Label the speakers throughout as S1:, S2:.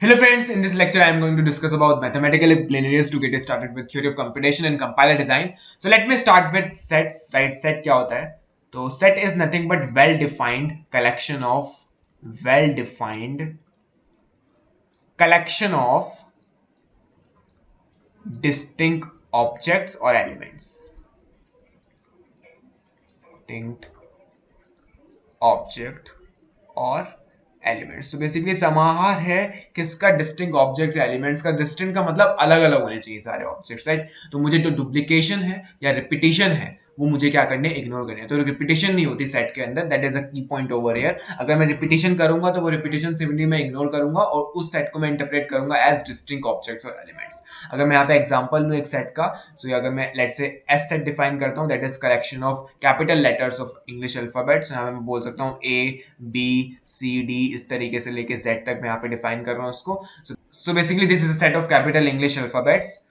S1: Hello friends, in this lecture I am going to discuss about mathematical linearies to get started with theory of computation and compiler design. So let me start with sets, right? Set क्या होता है? तो set is nothing but well-defined collection of distinct objects or elements. Distinct object और elements. तो basically समाहार है किसका? Distinct objects या elements का। डिस्टिंक्ट का मतलब अलग अलग होने चाहिए सारे ऑब्जेक्ट्स, राइट? तो मुझे जो डुप्लीकेशन है या रिपीटिशन है वो मुझे क्या करने, इग्नोर करने हैं। तो रिपीटिशन नहीं होती सेट के अंदर, दैट इज अ की पॉइंट ओवर हियर। अगर मैं रिपीटिशन करूंगा तो वो रिपीटिशन सिंपली मैं इग्नोर करूंगा और उस सेट को मैं इंटरप्रेट करूंगा एज डिस्टिंक्ट ऑब्जेक्ट्स और एलिमेंट्स। अगर मैं यहाँ पे एग्जांपल लूं एक सेट का, सो अगर मैं लेट से एस सेट डिफाइन करता हूँ, that is collection of capital letters of English alphabets. यहाँ पे मैं बोल सकता हूँ ए बी सी डी, इस तरीके से लेके जेड तक मैं यहाँ पे डिफाइन कर रहा हूँ उसको। So basically this is a set of capital English alphabets.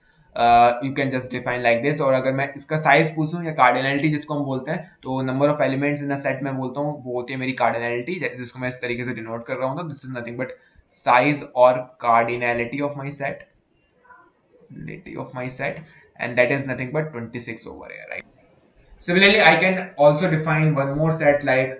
S1: You can just define like this. और अगर मैं इसका साइज पूछूं या कार्डिनलिटी जिसको हम बोलते हैं, तो number of elements in a set में बोलता हूँ वो होती है मेरी कार्डिनलिटी, जिसको मैं इस तरीके से डिनोट कर रहा हूँ। तो this is nothing but size और cardinality of my set, and that is nothing but 26 over here, right? Similarly, I can also define one more set like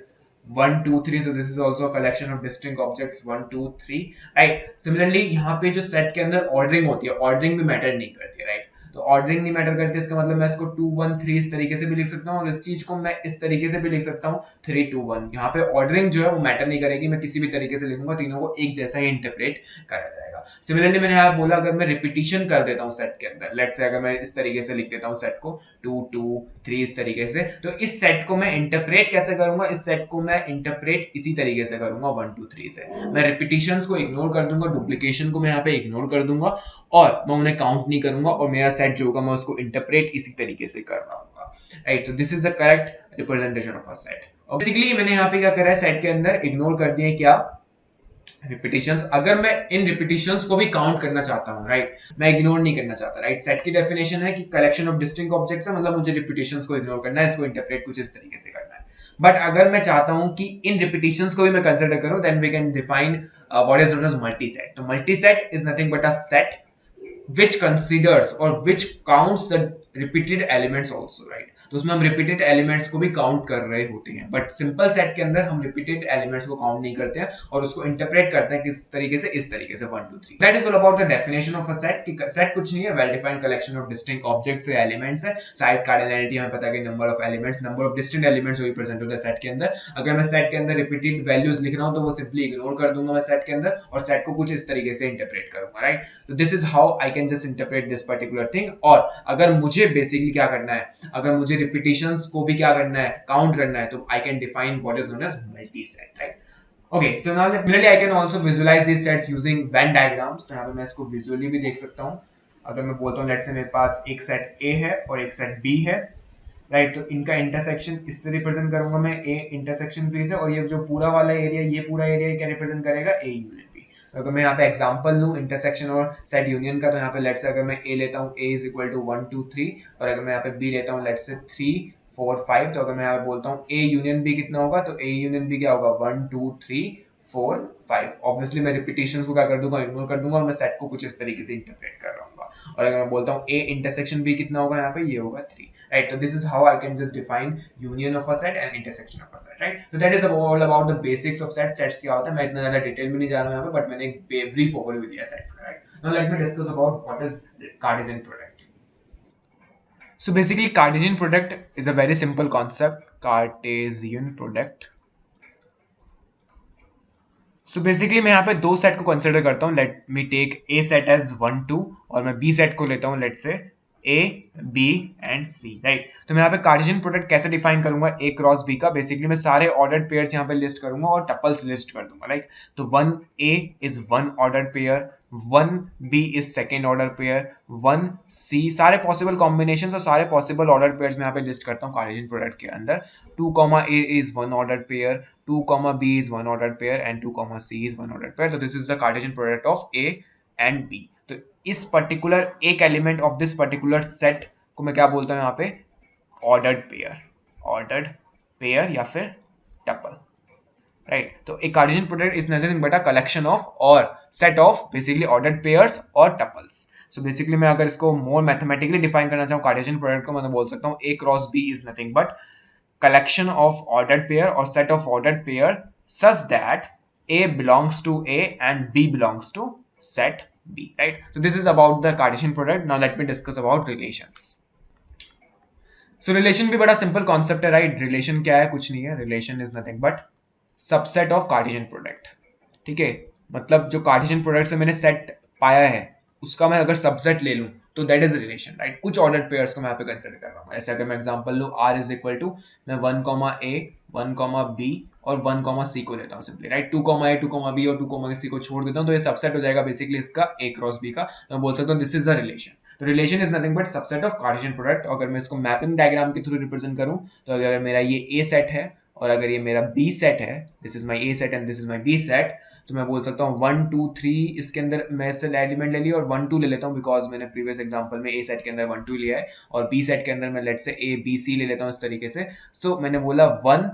S1: 1 2 3. So this is also a collection of distinct objects 1 2 3, right? Similarly, यहाँ पे जो set के अंदर ordering होती है, ordering भी matter नहीं करती है, राइट? तो ऑर्डरिंग नहीं मैटर करती, इसका मतलब मैं इसको 2 1 3 इस तरीके से भी लिख सकता हूँ और इस चीज को मैं इस तरीके से भी लिख सकता हूँ 3 2 1। यहाँ पे ऑर्डरिंग जो है वो मैटर नहीं करेगी, मैं किसी भी तरीके से लिखूंगा, तीनों को एक जैसा ही इंटरप्रेट करा जाएगा। सिमिलरली मैंने यहाँ बोला अगर मैं रिपीटिशन कर देता हूँ सेट के अंदर, लेट्स से अगर मैं इस तरीके से लिख देता हूँ सेट को 2 2 3 इस तरीके से, तो इस सेट को मैं इंटरप्रेट कैसे करूंगा? इस सेट को मैं इंटरप्रेट इसी तरीके से करूंगा 1 2 3 से। मैं रिपीटिशंस को इग्नोर कर दूंगा, डुप्लीकेशन को मैं यहाँ पे इग्नोर कर दूंगा और मैं उन्हें काउंट नहीं करूंगा और मेरा सेट जो होगा मैं उसको इंटरप्रेट इसी तरीके से कर रहा हूँ, राइट? तो this is a correct representation of a set. और बेसिकली मैंने यहाँ पे क्या करा है, सेट के अंदर इग्नोर कर दिए क्या? रिपीटिशंस। अगर मैं इन रिपीटिशंस को भी काउंट करना चाहता हूं, राइट, मैं इग्नोर नहीं करना चाहता, राइट? सेट की डेफिनेशन है कि कलेक्शन ऑफ डिस्टिंक्ट ऑब्जेक्ट्स है, मतलब मुझे रिपीटिशंस को इग्नोर करना है, इसको इंटरप्रेट कुछ इस तरीके से करना है। बट अगर मैं चाहता हूं कि इन रिपीटिशंस को भी मैं कंसीडर करूं, then we can define what is known as multi set. तो multiset is nothing but a set which considers or which counts the repeated elements also, right? तो उसमें हम रिपीटेड एलिमेंट्स को भी काउंट कर रहे होते हैं, बट सिंपल सेट के अंदर हम रिपीटेड एलिमेंट्स को काउंट नहीं करते हैं और उसको इंटरप्रेट करते हैं किस तरीके से? इस तरीके से 1 2 3। That is all about the definition of a set. कि सेट कुछ नहीं है, well defined collection of distinct objects या एलिमेंट्स है। साइज, कार्डिनलिटी हमें पता है कि number of elements, number of distinct elements वही प्रेजेंट होता है सेट के अंदर। अगर मैं सेट के अंदर रिपीटेड वैल्यूज लिख रहा हूं तो वो सिंपली इग्नोर कर दूंगा मैं सेट के अंदर और सेट को कुछ इस तरीके से इंटरप्रेट करूंगा, राइट? तो this is how I can just interpret this particular thing. और अगर मुझे बेसिकली क्या करना है, अगर मुझे रिपीटिशंस को भी क्या करना है, काउंट करना है, तो I can define what is known as multi set, right? Okay, so now similarly I can also visualize these sets using Venn diagrams। तो यहाँ पे मैं इसको विजुअली भी देख सकता हूँ। अगर मैं बोलता हूँ लेट्स से मेरे पास एक सेट A है और एक सेट B है, राइट? तो इनका इंटरसेक्शन इससे रिप्रेजेंट करूंगा मैं, A इंटरसेक्शन B से, और ये जो पूरा वाला एरिया, ये पूरा एरिया क्या रिप्रेजेंट करेगा? A union B। तो अगर मैं यहाँ पे एग्जांपल लूँ इंटरसेक्शन और सेट यूनियन का, तो यहाँ पे लेट्स से अगर मैं A लेता हूँ, A इज इक्वल टू 1 2 3, और अगर मैं यहाँ पे B लेता हूँ लेट्स से 3 4 5, तो अगर मैं यहाँ पे बोलता हूँ A यूनियन B कितना होगा, तो A यूनियन B क्या होगा? 1 2 3 4 5। ऑब्वियसली मैं रिपीटिशंस को क्या कर दूंगा? इग्नोर कर दूंगा और मैं सेट को कुछ इस तरीके से इंटरप्रेट कर रहा हूँ। और अगर मैं बोलता हूँ A इंटरसेक्शन B कितना होगा, यहाँ पे ये होगा 3, right? So this is how I can just define union of a set and intersection of a set, right? So that is all about the basics of sets। sets क्या होता है मैं इतना ज्यादा डिटेल में नहीं जा रहा हूँ यहाँ पे, बट मैंने एक ब्रीफ ओवरव्यू दिया सेट्स का, right? Now let me discuss about what is Cartesian product। So basically Cartesian product is a very simple concept। Cartesian product, so basically मैं यहाँ पे दो सेट को कंसिडर करता हूँ। Let me take a set as 1 2 और मैं B set को लेता हूँ let say A B and C, right? तो मैं यहाँ पे कार्टेशियन प्रोडक्ट कैसे डिफाइन करूंगा ए क्रॉस बी का? बेसिकली मैं सारे ऑर्डर्ड पेयर्स यहाँ पे लिस्ट करूंगा और टपल्स लिस्ट कर दूंगा, राइट? तो 1 A is 1 ordered pair, 1 B is second order pair, 1 C, सारे पॉसिबल कॉम्बिनेशंस और सारे पॉसिबल ऑर्डर पेयर्स मैं यहाँ पे लिस्ट करता हूँ कार्टेशियन प्रोडक्ट के अंदर। 2 A is 1 order pair, 2 b is one ordered pair and 2 c is one ordered pair। तो this is the Cartesian product of A and B। तो इस पर्टिकुलर एक element of this particular set को मैं क्या बोलता हूँ यहाँ पे? ऑर्डर्ड पेयर या फिर टपल। राइट. तो एक Cartesian product is nothing but a collection of और set of basically ordered pairs और टपल्स. सो बेसिकली मैं अगर इसको मोर मैथमेटिकली डिफाइन करना चाहूँ कार्टेशियन प्रोडक्ट को, मैं बोल सकता हूँ A cross B is nothing but collection of ordered pair or set of ordered pair such that A belongs to A and B belongs to set B, right? So this is about the Cartesian product. Now let me discuss about relations. So relation भी बड़ा simple concept है, right? Relation क्या है? कुछ नहीं है. Relation is nothing but subset of Cartesian product. ठीक है, मतलब जो कार्टेशियन प्रोडक्ट से मैंने सेट पाया है उसका मैं अगर सबसेट ले लूं तो दैट इज रिलेशन, राइट. कुछ ऑर्डर्ड पेयर्स को मैं यहाँ पे कंसिडर कर रहा हूँ. ऐसे अगर मैं एग्जांपल लूँ आर इज इक्वल टू मैं 1, A 1, B और 1, C को लेता हूँ सिंपली, राइट. 2, A 2, B और 2, C को छोड़ देता हूँ तो ये सबसेट हो जाएगा बेसिकली इसका A क्रॉस B का. तो मैं बोल सकता हूँ दिस इज अ रिलेशन. तो relation is nothing but subset of Cartesian product. अगर मैं इसको मैपिंग डायग्राम के थ्रू रिप्रेजेंट करूँ तो अगर मेरा ये A सेट है और अगर ये मेरा B सेट है, this is my A set and this is my B set, तो मैं बोल सकता हूँ 1, 2, 3 इसके अंदर मैं से एलिमेंट ले लिया और 1, 2 ले लेता हूँ बिकॉज मैंने प्रीवियस एग्जांपल में A सेट के अंदर 1, 2 लिया है और B सेट के अंदर मैं लेट से A B C ले लेता हूँ इस तरीके से. सो मैंने बोला 1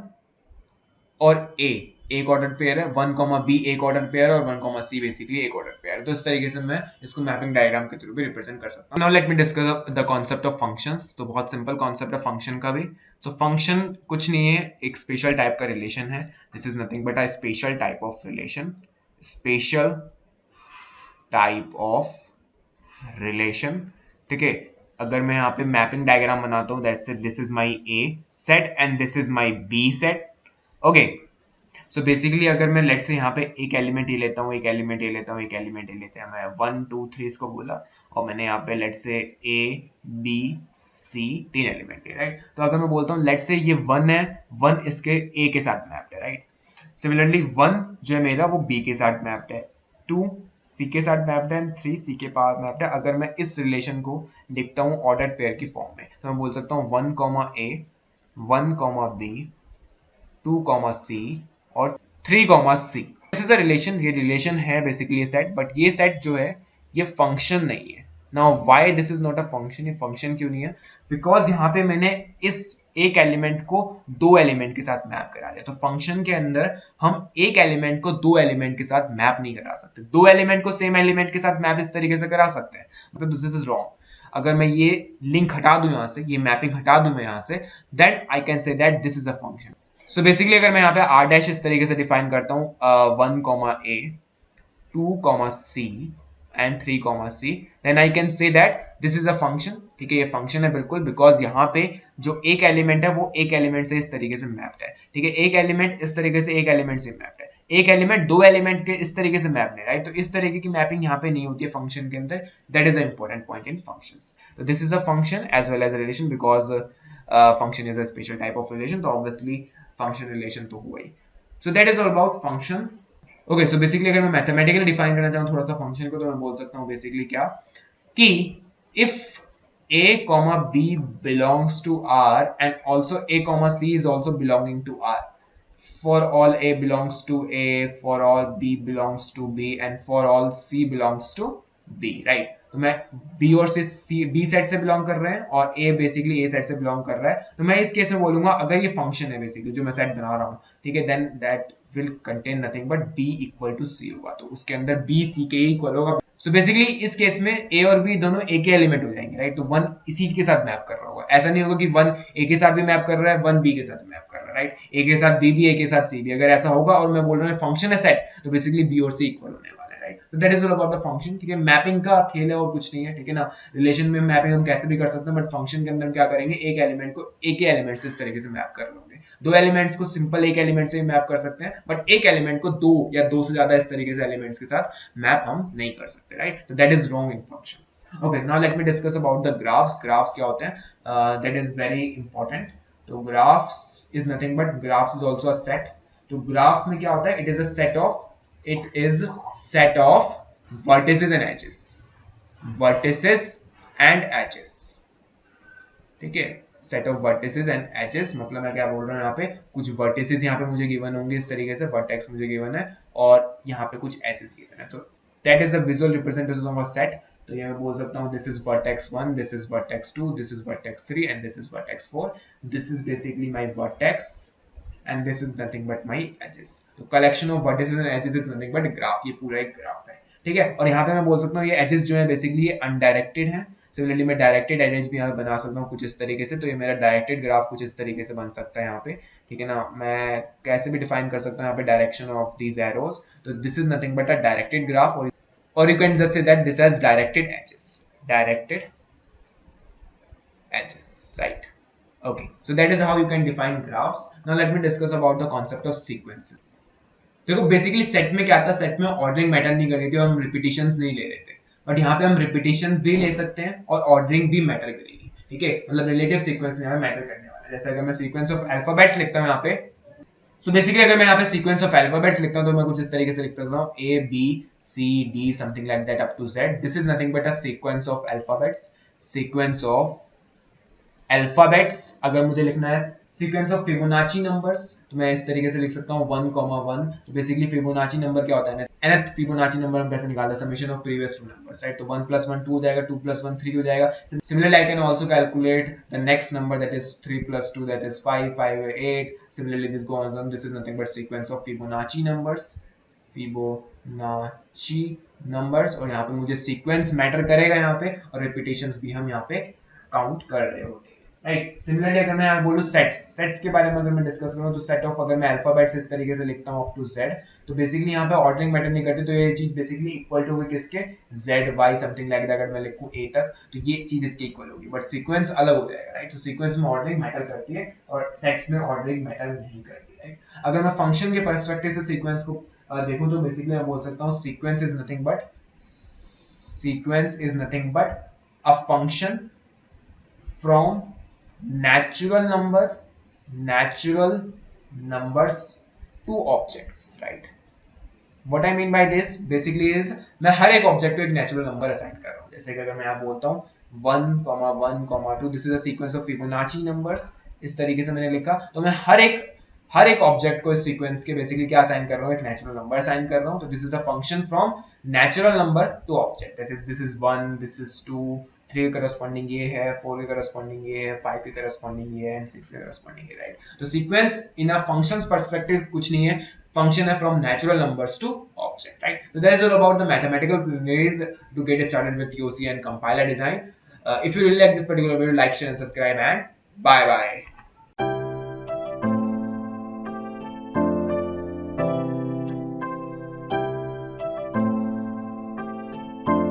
S1: और A एक ऑर्डर पेयर है, 1, B एक ऑर्डर पेयर है और 1, C बेसिकली एक ऑर्डर पेयर है. तो इस तरीके से मैं इसको मैपिंग डायग्राम के थ्रू भी रिप्रेजेंट कर सकता हूं. Now let me discuss the concept of functions. तो बहुत सिंपल कॉन्सेप्ट है फंक्शन का भी. तो फंक्शन कुछ नहीं है, एक स्पेशल टाइप का रिलेशन है. This is nothing but a special type of relation. Special type of relation. ठीक है, अगर मैं यहाँ पे मैपिंग डायग्राम बनाता हूँ that's this is my A set and this is my B set. Okay, so basically अगर मैं लेट से यहाँ पे एक एलिमेंट ही लेता हूँ, एक एलिमेंट ही लेता हूँ, एक एलिमेंट ही लेते हैं, मैं 1, 2, 3 इसको बोला और मैंने यहाँ पे लेट से A B C 3 एलिमेंट है, राइट. तो अगर मैं बोलता हूँ लेट से ये 1 है, 1 इसके A के साथ मैप्ड है, राइट. सिमिलरली 1 जो है मेरा वो B के साथ मैप्ड है, 2 C के साथ मैप्ड है एंड 3 C के पास मैप्ड है. अगर मैं इस रिलेशन को लिखता हूँ ऑर्डर्ड पेयर की फॉर्म में तो मैं बोल सकता हूँ 1, A 1, B 2, C और 3, C. This is a relation. ये रिलेशन है बेसिकली ये सेट, बट ये सेट जो है ये फंक्शन नहीं है. Now why this is not a function? ये फंक्शन क्यों नहीं है? बिकॉज यहाँ पे मैंने इस एक एलिमेंट को दो एलिमेंट के साथ मैप करा दिया. तो फंक्शन के अंदर हम एक एलिमेंट को दो एलिमेंट के साथ मैप नहीं करा सकते. दो एलिमेंट को सेम एलिमेंट के साथ मैप इस तरीके से करा सकते हैं, मतलब दिस इज रॉन्ग. अगर मैं ये लिंक हटा दूं यहाँ से, ये मैपिंग हटा दूं मैं यहाँ से, then I can say that this is a function. So basically अगर मैं यहाँ पे आर डैश इस तरीके से डिफाइन करता हूँ 1, A 2, C and 3, C, then I can say that this is a function. ठीक है, ये फंक्शन है बिल्कुल, बिकॉज यहाँ पे जो एक एलिमेंट है वो एक एलिमेंट से इस तरीके से मैप्ड है. ठीक है, एक एलिमेंट इस तरीके से एक एलिमेंट से मैप्ड है, एक एलिमेंट दो एलिमेंट के इस तरीके से मैप नहीं, राइट. तो इस तरीके की मैपिंग यहाँ पे नहीं होती है फंक्शन के अंदर. That is a important point in functions. तो this is a function as well as relation because function is a special type of relation. तो ऑब्वियसली फंक्शन रिलेशन तो हुआ ही. So that is all about functions. Okay, so basically अगर मैं mathematically define करना चाहूँ थोड़ा सा फंक्शन को तो मैं बोल सकता हूँ बेसिकली क्या कि if A comma B belongs to R and also A comma C is also belonging to R, for all A belongs to A, for all B belongs to B and for all C belongs to B, right. तो मैं B और C B set से belong कर रहे हैं और A basically A set से belong कर रहा है. तो मैं इस केस में बोलूंगा अगर ये फंक्शन है बेसिकली जो मैं सेट बना रहा हूँ, ठीक है, then that will contain nothing but B equal to C होगा. तो उसके अंदर B C के इक्वल होगा. सो बेसिकली इस केस में A और B दोनों एक ही एलिमेंट हो जाएंगे, राइट. तो 1 इसी के साथ मैप कर रहा होगा. ऐसा नहीं होगा कि 1 A के साथ भी मैप कर रहा है, 1 B के साथ मैप कर रहा है, राइट. A के साथ B भी, A के साथ C भी. अगर ऐसा होगा और मैं बोल रहा हूँ फंक्शन है सेट, तो बेसिकली B और C इक्वल होने वाला है, राइट. तो that is all about the function. ठीक है, मैपिंग का खेल है और कुछ नहीं है. ठीक है ना, रिलेशन में मैपिंग हम कैसे भी कर सकते हैं, बट फंक्शन के अंदर हम क्या करेंगे, एक एलिमेंट को एक ही एलिमेंट से इस तरीके से मैप कर लोगे. दो एलिमेंट्स को सिंपल एक एलिमेंट से मैप कर सकते हैं, बट एक एलिमेंट को दो या दो से ज्यादा इस तरीके से एलिमेंट्स के साथ मैप हम नहीं कर सकते, राइट. तो that is wrong in functions. Okay, now let me discuss about the graphs. Graphs क्या होते हैं? That is very important. तो graphs is nothing but graphs is also a set. तो ग्राफ में क्या होता है? It is set of vertices and edges. vertices and edges. ठीक है, set of vertices and edges. मतलब मैं क्या बोल रहा हूँ, यहाँ पे कुछ वर्टिसेस यहाँ पे मुझे गिवन होंगे इस तरीके से, वर्टेक्स मुझे गिवन है और यहाँ पे कुछ एजेस गिवन है. तो that is a visual representation of a set. तो ये मैं बोल सकता हूँ this is vertex 1, this is vertex 2, this is vertex 3 and this is vertex 4. This is basically my vertex and this is nothing but my edges. तो collection of vertices and edges is nothing but graph, ये पूरा एक graph है, ठीक है। और यहाँ पे मैं बोल सकता हूँ ये एजेस जो है बेसिकली ये अनडायरेक्टेड है। सिमिलरली मैं डायरेक्टेड एजेस भी यहाँ पे बना सकता हूँ कुछ इस तरीके से, तो ये मेरा डायरेक्टेड ग्राफ कुछ इस तरीके से बन सकता है यहाँ पे, ठीक है ना। मैं कैसे भी डिफाइन कर सकता हूँ यहाँ पे डायरेक्शन ऑफ दीज एरोज, तो this is nothing but a directed graph, और you can just say that this has directed edges, right? Okay, so that is how you can define graphs. Now let me discuss about the concept of sequences. देखो basically set में क्या था, set में ordering matter नहीं कर रही थी और हम रिपीटिशंस नहीं ले रहे थे, बट यहाँ पे हम रिपीटिशन भी ले सकते हैं और ऑर्डरिंग भी मैटर करेगी, ठीक है। मतलब रिलेटिव सीक्वेंस में हमें मैटर करने वाला है। जैसे अगर मैं सीक्वेंस ऑफ अल्फाबेट्स लिखता हूँ यहाँ पे, सो बेसिकली अगर मैं यहाँ पे सीक्वेंस ऑफ अल्फाबेट्स लिखता हूँ तो मैं कुछ इस तरीके से लिख सकता हूँ A B C D something like that up to Z। This is nothing but a sequence of alphabets, sequence of alphabets. अगर मुझे लिखना है सीक्वेंस ऑफ फिबोनाची नंबर्स, तो मैं इस तरीके से लिख सकता हूँ 1,1। तो बेसिकली फिबोनाची नंबर क्या होता है, nth फिबोनाची नंबर हम कैसे निकालते हैं, summation of previous two numbers, right. तो 1 + 1 2 हो जाएगा, 2 + 1 3 हो जाएगा। Similarly I can also calculate the next number that is 3 + 2 that is 5, 5 8। Similarly this goes on, this is nothing but sequence of Fibonacci numbers, Fibonacci numbers. और यहाँ पे मुझे sequence matter करेगा यहाँ पे, और रिपीटेशंस भी हम यहाँ पे काउंट कर रहे होते हैं, राइट। सिमिलरली अगर मैं यहाँ बोलूँ सेट्स के बारे में अगर मैं डिस्कस करूँ, तो सेट ऑफ अगर मैं अल्फाबेट्स इस तरीके से लिखता हूँ अप टू Z, तो बेसिकली यहाँ पे ऑर्डरिंग मैटर नहीं करती, तो ये चीज बेसिकली इक्वल टू होगी किसके, Z Y something like that. अगर मैं लिखूँ A तक तो ये चीज इसके इक्वल होगी, बट सीक्वेंस अलग हो जाएगा, राइट। तो सीक्वेंस में ऑर्डरिंग मैटर करती है और सेट्स में ऑर्डरिंग मैटर नहीं करती, राइट। अगर मैं फंक्शन के पर्सपेक्टिव से सीक्वेंस को देखूँ तो बेसिकली मैं बोल सकता हूँ sequence is nothing but a function from natural numbers to objects, right? What I mean by this basically is मैं हर एक ऑब्जेक्ट को एक नेचुरल नंबर असाइन कर रहा हूँ। जैसे कि अगर मैं यहाँ बोलता हूँ 1,1,2, this is a sequence of Fibonacci numbers, इस तरीके से मैंने लिखा, तो मैं हर एक ऑब्जेक्ट को इस सीक्वेंस के बेसिकली क्या असाइन कर रहा हूँ, एक नेचुरल नंबर असाइन कर रहा हूँ। तो this is a function from natural number two object. This is 1, this is 2, 3 के करस्पॉन्डिंग ये है, 4 के करस्पॉन्डिंग ये है, 5 के करस्पॉन्डिंग ये है, एंड 6 के करस्पॉन्डिंग ये, राइट। तो sequence in a functions perspective कुछ नहीं है, function है from natural numbers to object, right? So that is all about the mathematical preliminaries to get started with POC and compiler design. If you really like this particular video, like, share and subscribe, and bye bye.